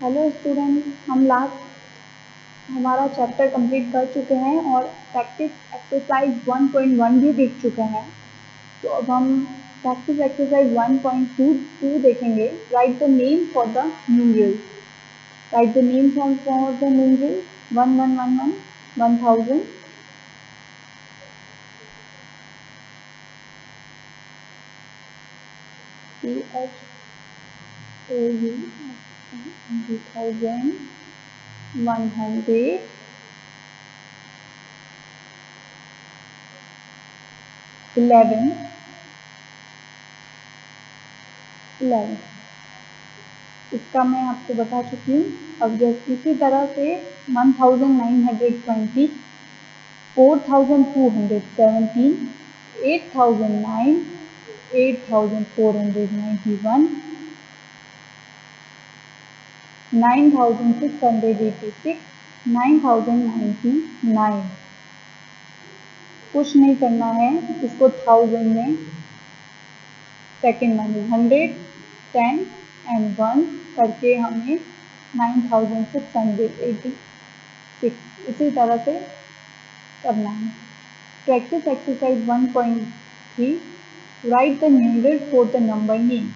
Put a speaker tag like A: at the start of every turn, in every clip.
A: Hello student, हम last हमारा chapter complete कर चुके हैं और प्रैक्टिस एक्सरसाइज 1.1 भी देख चुके हैं। तो अब हम प्रैक्टिस एक्सरसाइज 1.2 देखेंगे। Right the name for the numeral. Right the name for the numeral 1111 1000 2000 100 11 11 इसका मैं आपको बता चुकी हूँ। अब जैसे इसी तरह से 1920 4217 8009 8491 9686 9099। कुछ नहीं करना है, इसको 1000 में सेकेंड माइनस 100 10 एंड 1 करके हमें 9686 इसी तरह से करना है। Practice exercise 1.3 right the numeral for the number name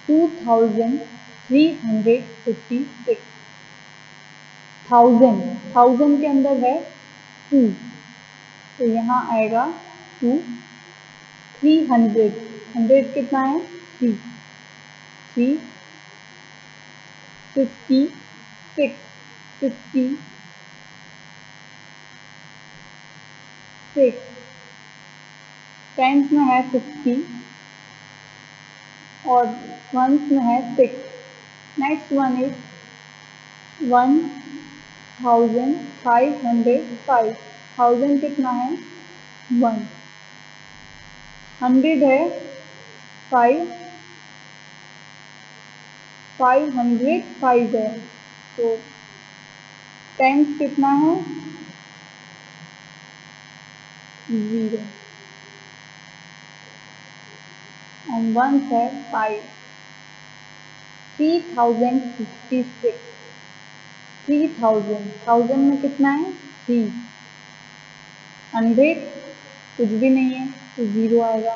A: 2356 1000 के अंदर है 2 तो यहाँ आएगा 2 300 100 कितना है 3 3 56 50 6 टेंथ में है 50 और वंस में है 6। नेक्स्ट वन इज 1505 1000 कितना है 1 100 है 5 505 है तो टेंथ कितना है 0 एंड वंस है 5 3056 3000 1000 में कितना है 3 100 कुछ भी नहीं है तो 0 आएगा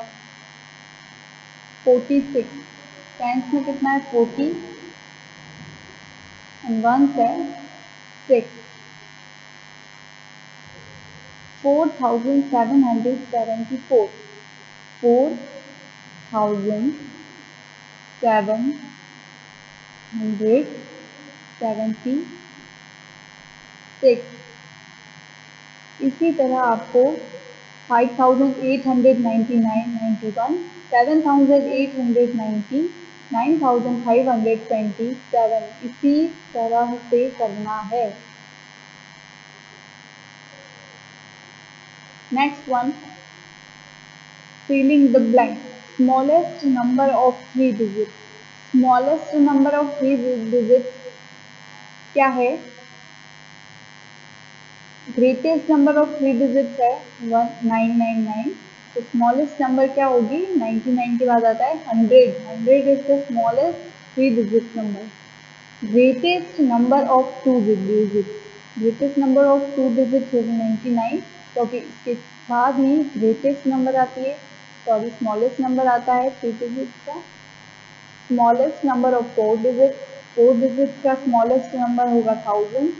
A: 46 टेंथ में कितना है 40 एंड वंस है 6 4774 4776 इसी तरह आपको 5899 91 7890 9527 इसी तरह से करना है। Next one filling the blank smallest number of 3 digit. Smallest number of 3 digit क्या है? ग्रेटेस्ट नंबर ऑफ 3 डिजिट्स है 1999 तो स्मॉलेस्ट नंबर क्या होगी 99 के बाद आता है 100 is the smallest 3 digit number. Greatest number of 2 digits greatest number of 2 digits होगी 99 क्योंकि इसके बाद ही ग्रेटेस्ट नंबर आती है स्मॉलेस्ट नंबर आता है 3 डिजिट्स का। स्मॉलेस्ट नंबर ऑफ 4 डिजिट्स का स्मॉलेस्ट नंबर होगा 1000।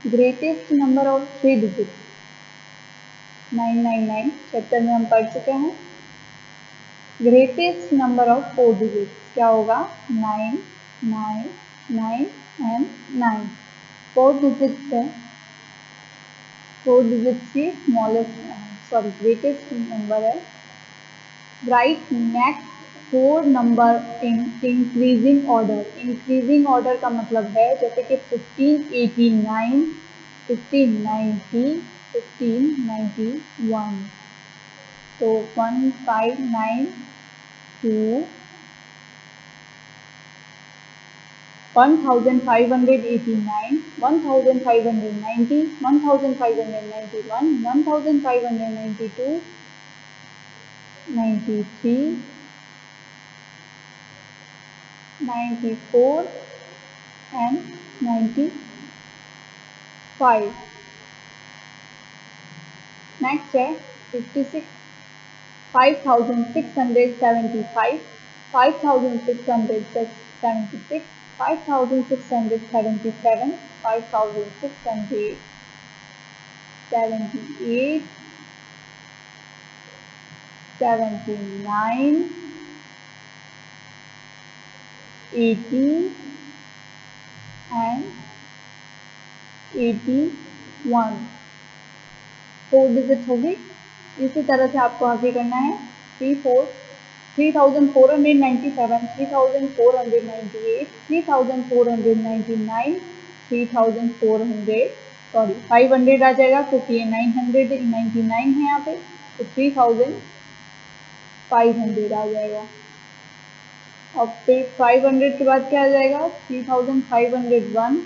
A: Greatest number of 3 digit 999 chapter में हम पढ़ चुके हैं। ग्रेटेस्ट नंबर ऑफ 4 डिजिट्स क्या होगा 9 9 9 एंड 9 4 डिजिट्स है 4 डिजिट्स की ग्रेटेस्ट नंबर है। Right next 4 number in increasing order. Increasing order का मतलब है जैसे कि 1589 1590 1591 तो 1592 1589 1590 1591 1592 93 94 and 95. नेक्स्ट है 56, 5675, 5676, 5677, 5678, 79, 80 and 81. 4 डिजिट होगी। इसी तरह से आपको आगे करना है 3497, 3498, 3499, 3400, सॉरी 500 आ जाएगा क्योंकि ये 999 है यहाँ पे, तो 3500 आ जाएगा। अब फिर 500 के बाद क्या आ जाएगा? 3501,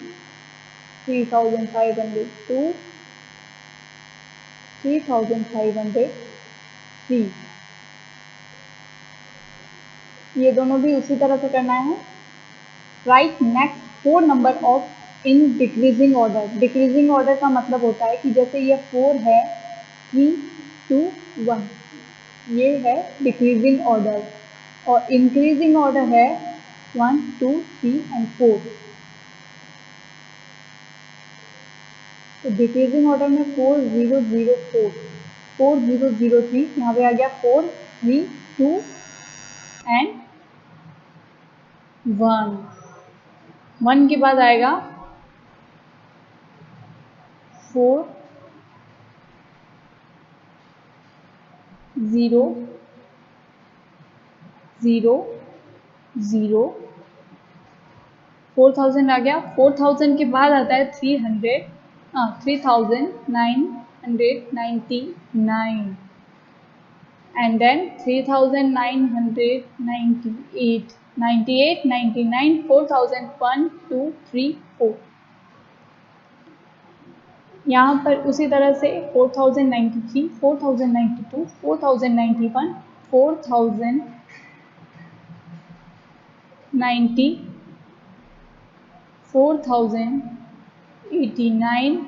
A: 3502, 3503। ये दोनों भी उसी तरह से करना है। Right next 4 number of in decreasing order. Decreasing order का मतलब होता है कि जैसे ये 4 है, 3, 2, 1, ये है डिक्रीजिंग ऑर्डर, और इंक्रीजिंग ऑर्डर है 1, 2, 3 एंड 4। तो डिक्रीजिंग ऑर्डर में 4004, 4003, यहाँ पे आ गया 4, 3, 2 एंड 1। 1 के बाद आएगा 4, 0, 0, 0, 4000 आ गया। 4000 के बाद आता है 3999 एंड देन 3998, 98, 99, 4000, 1, 2, 3, 4। यहाँ पर उसी तरह से 4093, 4092, 4091, 4090, 4089,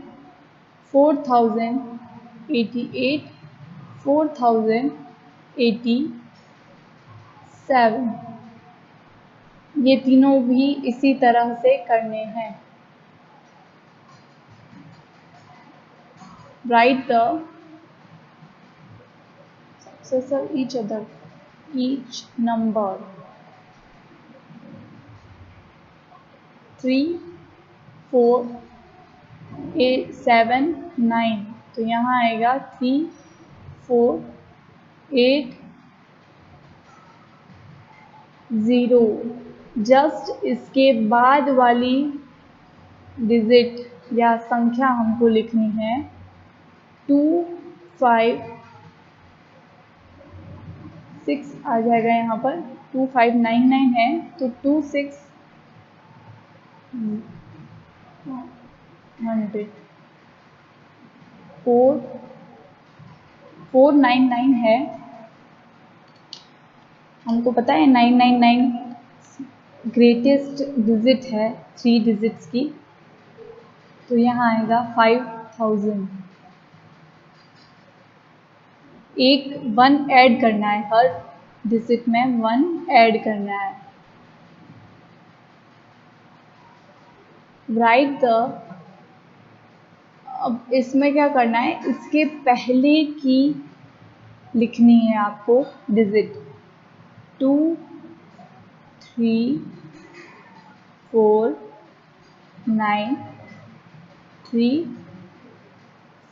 A: 4088, 4087। ये तीनों भी इसी तरह से करने हैं। Write the successor each number 3, 4, 8, 7, 9। तो यहाँ आएगा 3, 4, 8, 0। जस्ट इसके बाद वाली डिजिट या संख्या हमको लिखनी है 2, 5, 6 आ जाएगा यहाँ पर। 2599 है तो 26 100, 499 है। हमको पता है 999 ग्रेटेस्ट डिजिट है 3 डिजिट्स की, तो यहाँ आएगा 5000। एक 1 ऐड करना है, हर डिजिट में 1 ऐड करना है। राइट द, अब इसमें क्या करना है, इसके पहले की लिखनी है आपको डिजिट 2, 3, 4, 9, 3,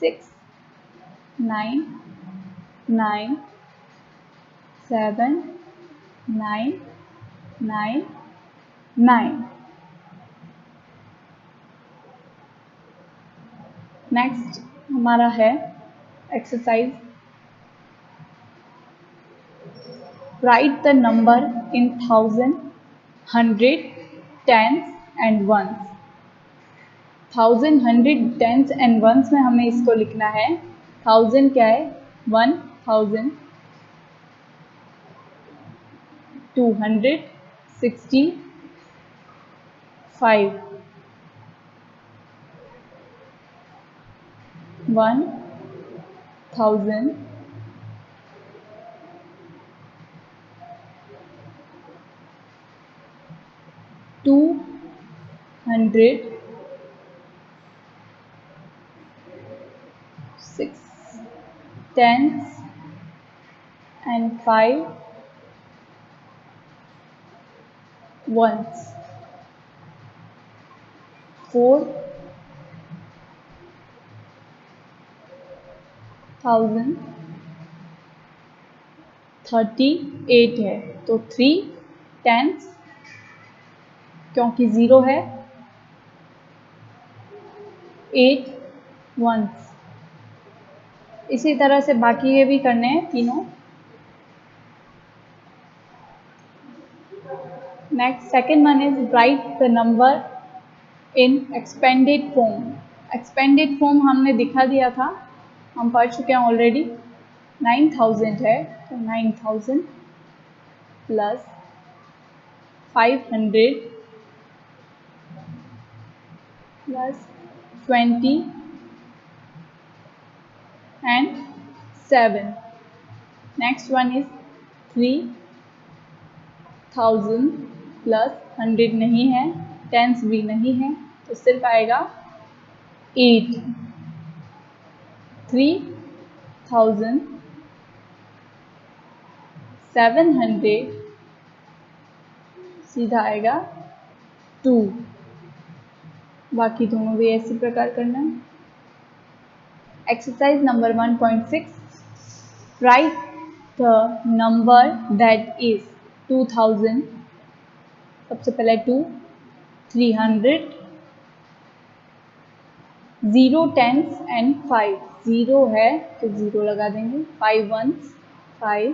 A: 6, 9, 9, 7, 9, 9, 9। नेक्स्ट हमारा है exercise. Write the number in 1000, 100, tens and ones. 1000, 100, tens and ones में हमें इसको लिखना है। 1000 क्या है? 1000, 200, 60, 5 1000 200 6 tens and 5 ones 4038 है, तो 3 टेंस क्योंकि 0 है, 8 वंस। इसी तरह से बाकी ये भी करने हैं तीनों। Next second one is right the number in expanded form. Expanded form हमने दिखा दिया था, हम पढ़ चुके हैं ऑलरेडी। 9000 है, तो 9000 plus 500 plus 20 and 7. Next one is 3000 plus 100 नहीं है, टेंस भी नहीं है, तो सिर्फ आएगा 8। 3700 सीधा आएगा 2। बाकी दोनों भी इसी प्रकार करना है। Exercise number 1.6 right the number that is 2000। सबसे पहले 2 300 0 टेंस एंड 5। 0 है तो 0 लगा देंगे, 5 वंस 5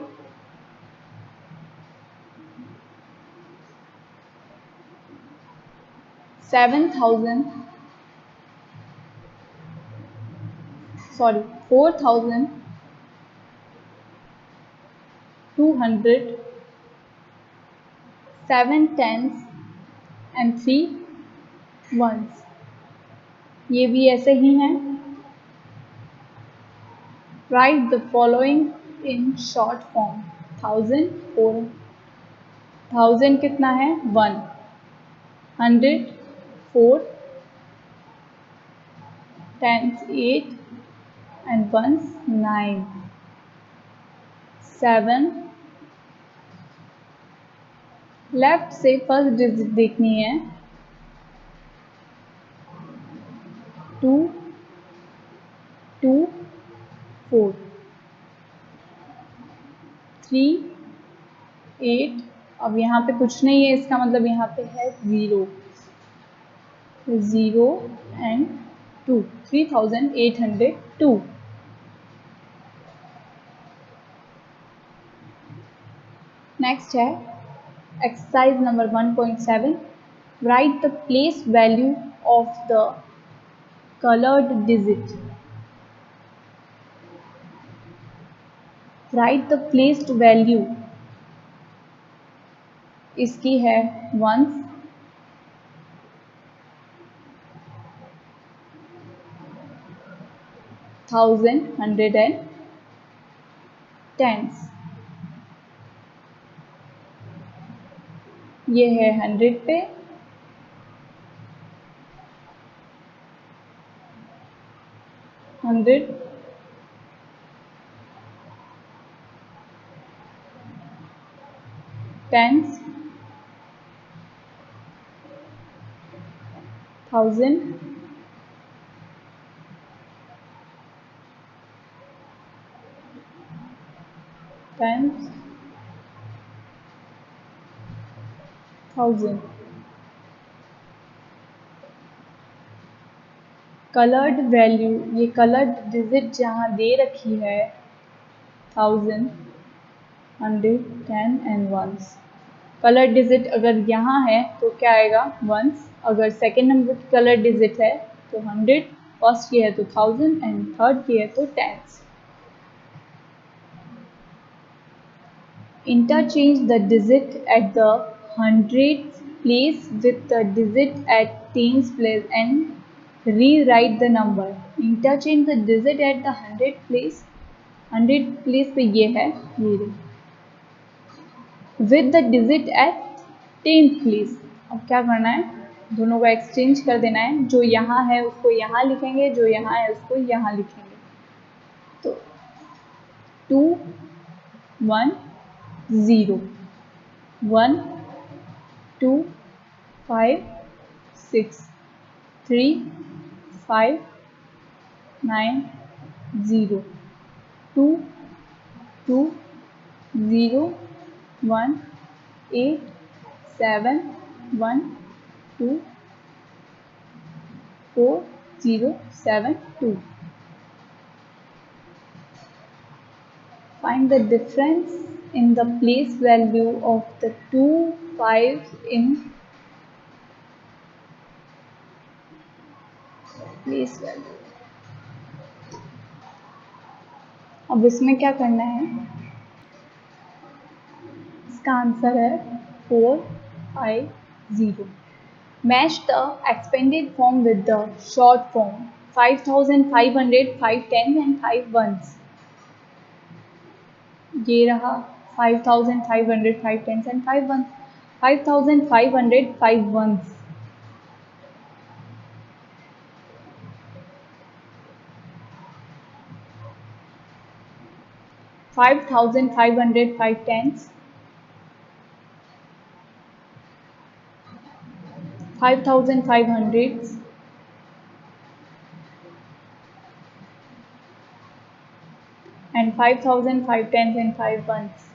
A: 4000 4200 7 टेंस एंड 3 वंस। ये भी ऐसे ही हैं। Right the following in short form. 1000 कितना है 1, 100 4, टेंस 8 एंड वंस 9, 7। लेफ्ट से फर्स्ट डिजिट देखनी है, 2 2 4 3 8। अब यहाँ पे कुछ नहीं है, इसका मतलब यहाँ पे है 0 एंड 2, 3802। नेक्स्ट है exercise number 1.7 right the place value of the colored digit. Write the placed value. इसकी है ones, 1000, 100 and tens। ये है 100 पे, 100 टेंस, 1000 टेंस, 1000। कलर्ड वैल्यू, ये कलर्ड डिजिट जहाँ दे रखी है 1000, 100, 10 एंड वंस। कलर डिजिट अगर यहाँ है तो क्या आएगा वंस। अगर सेकेंड नंबर की कलर डिजिट है तो 100, फर्स्ट की है तो 1000 एंड थर्ड की है तो tens. Interchange the digit at the hundreds place with the digit at tens place and rewrite the number. Interchange the digit at the 100 place. 100 place पे ये है ये with the digit at 10th place. अब क्या करना है, दोनों को एक्सचेंज कर देना है. जो यहाँ है उसको यहाँ लिखेंगे, जो यहाँ है उसको यहाँ लिखेंगे. तो 2 1 0 1 2 5 6 3 5 9 0 2 2 0 1 8 7 1 2 4 0 7 2. Find the difference in the place value of the two fives in place value. अब इसमें क्या करना है, इसका आंसर है 4 5 0. Match the expanded form with the short form 5500 5 tens and 5 ones. ये रहा 5500 5 tens and 5 ones. 5500 5 ones. 5500 5 tens. 5500s and 5000 5 tens and 5 ones.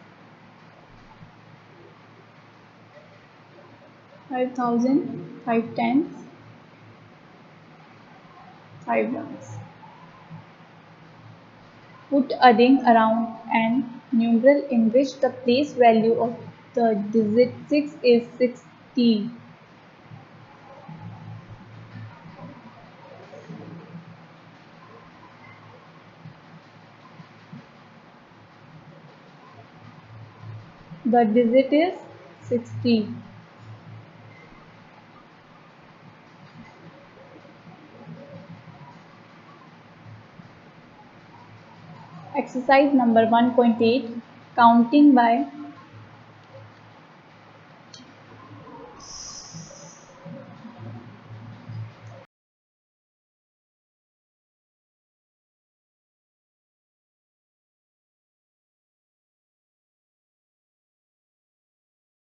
A: 5000 5 tens 5 ones. Put a ring around an numeral in which the place value of the digit 6 is 16. The digit is 60. Exercise number 1.8, counting by